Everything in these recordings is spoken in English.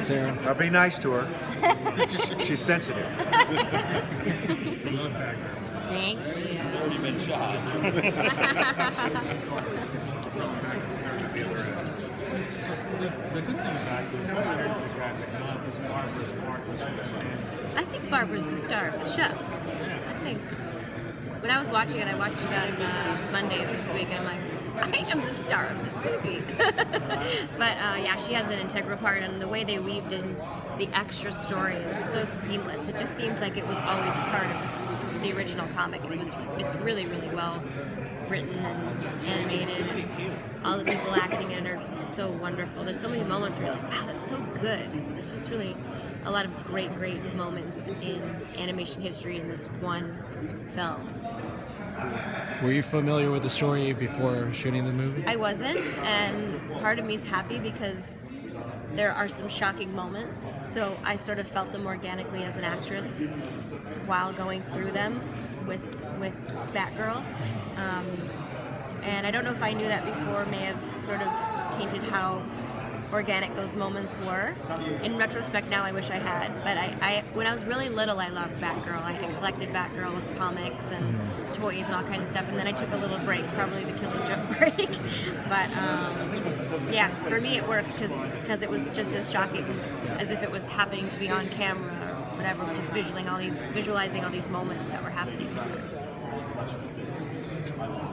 Taryn? I'll be nice to her. She's sensitive. Thank you. It's already been shot. The good thing about this is not Barbara's part was what's I think Barbara's the star of the show. I think when I was watching it, I watched it on Monday this week, and I'm like, I am the star of this movie. But yeah, she has an integral part, and the way they weaved in the extra story is so seamless. It just seems like it was always part of the original comic. It's really, really well written and animated, and all the people acting in it are so wonderful. There's so many moments where you're like, wow, that's so good. There's just really a lot of great moments in animation history in this one film. Were you familiar with the story before shooting the movie? I wasn't, and part of me is happy because there are some shocking moments, so I sort of felt them organically as an actress while going through them with Batgirl. And I don't know if I knew that before, may have sort of tainted how organic those moments were. In retrospect now, I wish I had, but I when I was really little, I loved Batgirl. I collected Batgirl comics and toys and all kinds of stuff, and then I took a little break, probably the Killing Joke break. But yeah, for me it worked because it was just as shocking as if it was happening to be on camera or whatever, just visualizing all these moments that were happening.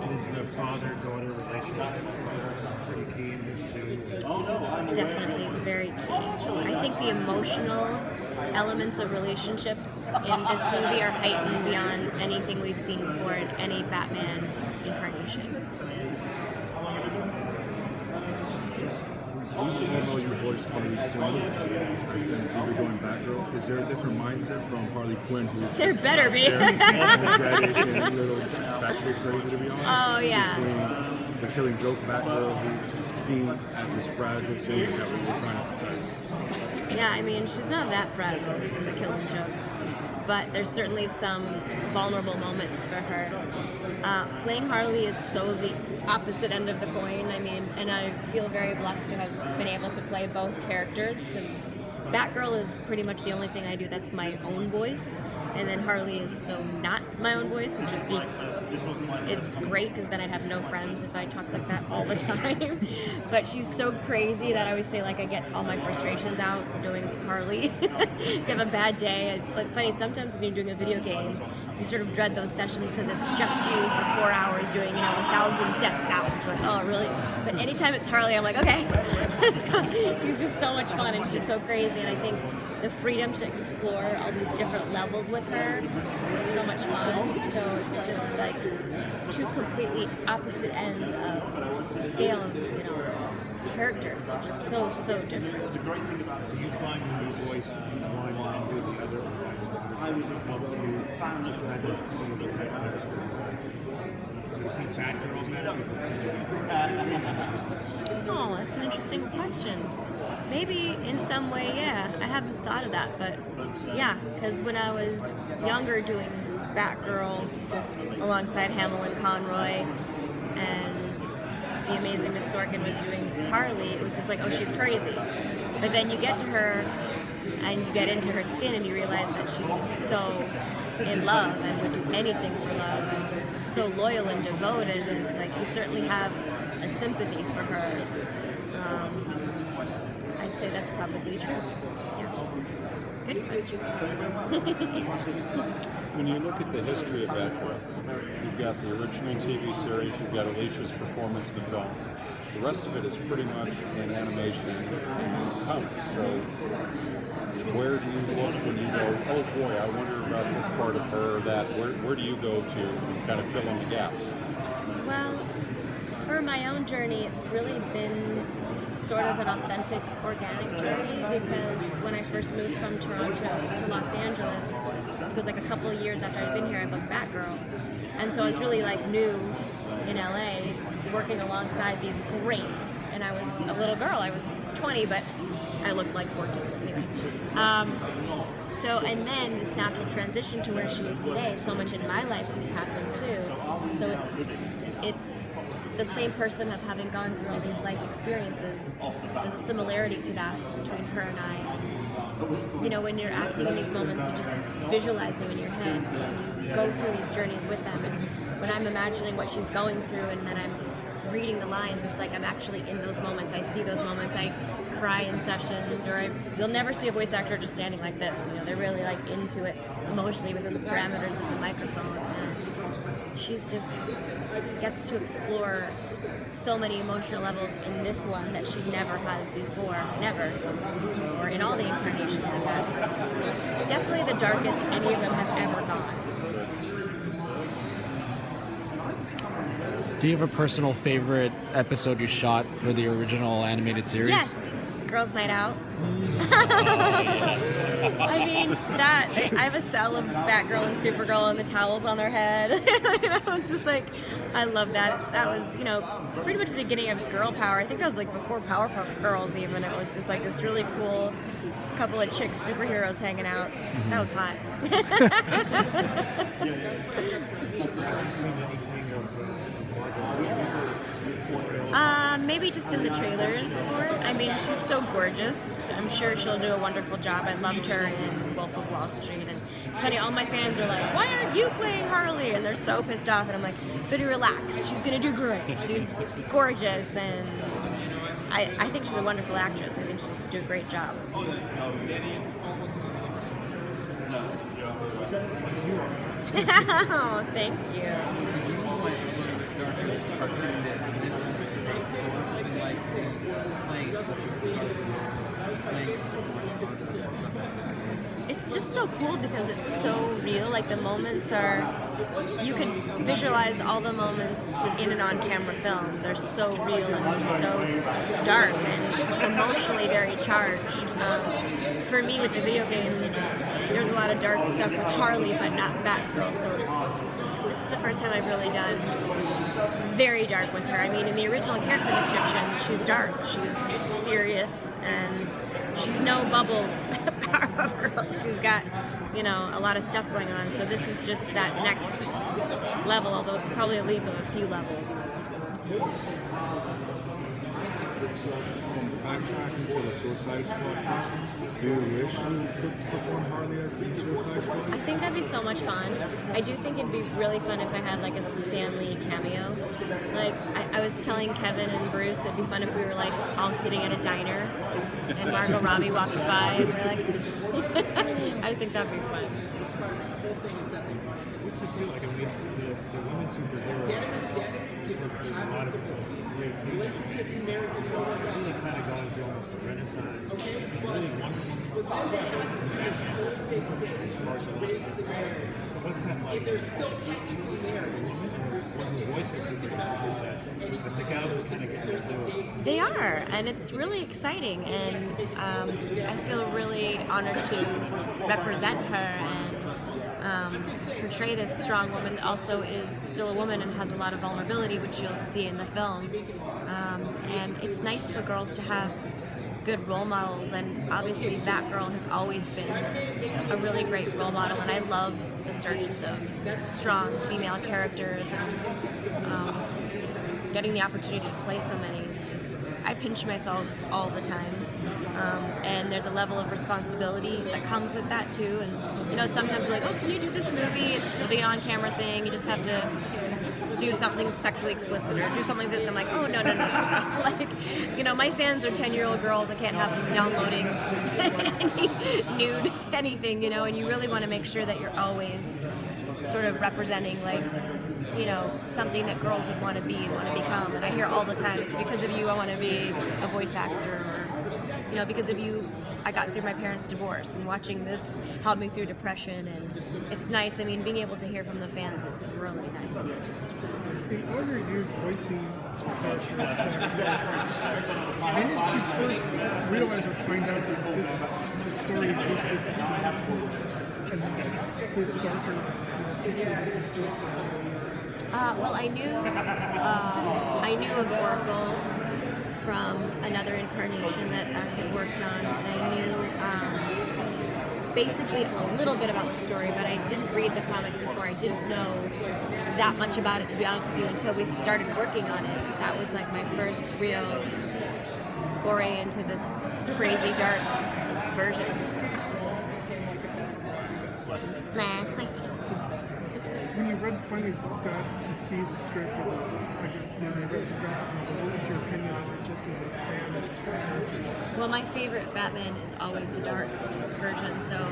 Is the father-daughter relationship pretty key in this too? Definitely very key. I think the emotional elements of relationships in this movie are heightened beyond anything we've seen before in any Batman incarnation. Although you voiced Harley Quinn and you're going Batgirl, is there a different mindset from Harley Quinn who's There better be. energetic and a little batshit crazy, to be honest? Oh, yeah. Between the Killing Joke Batgirl, who's seen as this fragile thing that we were trying to protect. Yeah, I mean, she's not that fragile in The Killing Joke, but there's certainly some vulnerable moments for her. Playing Harley is so the opposite end of the coin. I mean, and I feel very blessed to have been able to play both characters, because Batgirl is pretty much the only thing I do that's my own voice, and then Harley is still not my own voice, which is great, because then I'd have no friends if I talked like that all the time. But she's so crazy that I always say, like, I get all my frustrations out doing Harley. If you have a bad day, it's like funny, sometimes when you're doing a video game, you sort of dread those sessions because it's just you for 4 hours doing, 1,000 death sounds. You're like, oh, really? But anytime it's Harley, I'm like, okay, let's go. She's just so much fun, and she's so crazy, and I think the freedom to explore all these different levels with her is so much fun. So it's just like two completely opposite ends of the scale of, characters are just so different. The great thing about it, do you find when you voice one line to the other, or vice versa, it helps you kind of see the right character? You see Batgirl now? Oh, that's an interesting question. Maybe in some way, yeah. I haven't thought of that, but yeah, because when I was younger doing Batgirl alongside Hamill and Conroy, and the amazing Miss Sorkin was doing Harley, it was just like, oh, she's crazy. But then you get to her and you get into her skin and you realize that she's just so in love and would do anything for love, and so loyal and devoted, and it's like you certainly have a sympathy for her. I'd say that's probably true. Yeah. Good question. When you look at the history of Batgirl, you've got the original TV series, you've got Alicia's performance in the film. The rest of it is pretty much in animation and comics. So where do you look when you go, oh boy, I wonder about this part of her or that? Where do you go to kind of fill in the gaps? Well, for my own journey, it's really been sort of an authentic, organic journey, because when I first moved from Toronto to Los Angeles, it was like a couple of years after I'd been here, I booked Batgirl. And so I was really like new in LA, working alongside these greats. And I was a little girl, I was 20, but I looked like 14 anyway. And then this natural transition to where she is today, so much in my life has happened too. So it's the same person of having gone through all these life experiences. There's a similarity to that between her and I. And, you know, when you're acting in these moments, you just visualize them in your head. And you go through these journeys with them. And when I'm imagining what she's going through and then I'm reading the lines, it's like I'm actually in those moments. I see those moments. I cry in sessions, or you'll never see a voice actor just standing like this. You know, they're really like into it emotionally within the parameters of the microphone. And she's just gets to explore so many emotional levels in this one that she never has before, or in all the incarnations of that. Definitely the darkest any of them have ever gone. Do you have a personal favorite episode you shot for the original animated series? Yes, Girls' Night Out. I mean, that I have a cell of Batgirl and Supergirl and the towels on their head. You know, it's just like, I love that. That was, you know, pretty much the beginning of Girl Power. I think that was like before Powerpuff Girls even. It was just like this really cool couple of chick superheroes hanging out. Mm-hmm. That was hot. Maybe just in the trailers for it. I mean, she's so gorgeous. I'm sure she'll do a wonderful job. I loved her in Wolf of Wall Street. And it's funny, all my fans are like, why aren't you playing Harley? And they're so pissed off. And I'm like, better relax. She's going to do great. She's gorgeous. And I think she's a wonderful actress. I think she'll do a great job. Oh, thank you. It's just so cool because it's so real. Like the moments are, you can visualize all the moments in an on-camera film. They're so real and they're so dark and emotionally very charged. For me, with the video games, there's a lot of dark stuff with Harley, but not Batgirl. So this is the first time I've really done very dark with her. I mean, in the original character description, she's dark, she's serious, and she's no Bubbles Powerpuff Girl. She's got, you know, a lot of stuff going on. So this is just that next level, although it's probably a leap of a few levels. Backtracking to the Suicide Squad question, do you wish you could perform Harley in Suicide Squad? I think that'd be so much fun. I do think it'd be really fun if I had like a Stan Lee cameo. Like I was telling Kevin and Bruce, it'd be fun if we were like all sitting at a diner and Margot Robbie walks by and we're like, I think that'd be fun. Which is like, I mean, the women superheroes. There's a lot of relationships, marriages, really kind of going through almost a renaissance. Really so what's that like? They're still technically married. The voices are thinking about that, but the gals are kind of getting to do it. They are, and it's really exciting, and I feel really honored to represent her and portray this strong woman that also is still a woman and has a lot of vulnerability, which you'll see in the film. And it's nice for girls to have good role models, and obviously Batgirl has always been a really great role model, and I love the surges of strong female characters and getting the opportunity to play so many. It's just, I pinch myself all the time. And there's a level of responsibility that comes with that too. And you know, sometimes we're like, oh, can you do this movie? It'll be an on-camera thing. You just have to do something sexually explicit or do something like this. And I'm like, oh, no. Like, you know, my fans are 10-year-old girls. I can't have them downloading any nude anything, you know, and you really want to make sure that you're always sort of representing, like, you know, something that girls would want to be and want to become. And I hear all the time, it's because of you I want to be a voice actor, or, you know, because of you I got through my parents' divorce, and watching this helped me through depression, and it's nice. I mean, being able to hear from the fans is really nice. In earlier years, voicing characters, when did she first realize or find out that this story existed and this darker feature was a story? Well, I knew of Oracle from another incarnation that I had worked on, and I knew basically a little bit about the story, but I didn't read the comic before. I didn't know that much about it, to be honest with you, until we started working on it. That was like my first real foray into this crazy dark version. Last question. When you finally got to see the script, or when you read the graphic novel, what was your opinion on it, just as a fan of the characters? Well, my favorite Batman is always the dark version, so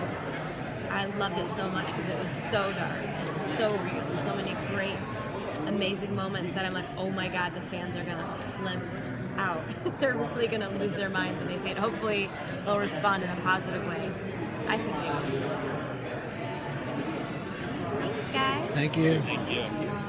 I loved it so much because it was so dark and so real, and so many great, amazing moments that I'm like, oh my god, the fans are gonna flip out. They're really gonna lose their minds when they see it. Hopefully, they'll respond in a positive way. I think they will. Thanks, guys. Thank you. Thank you.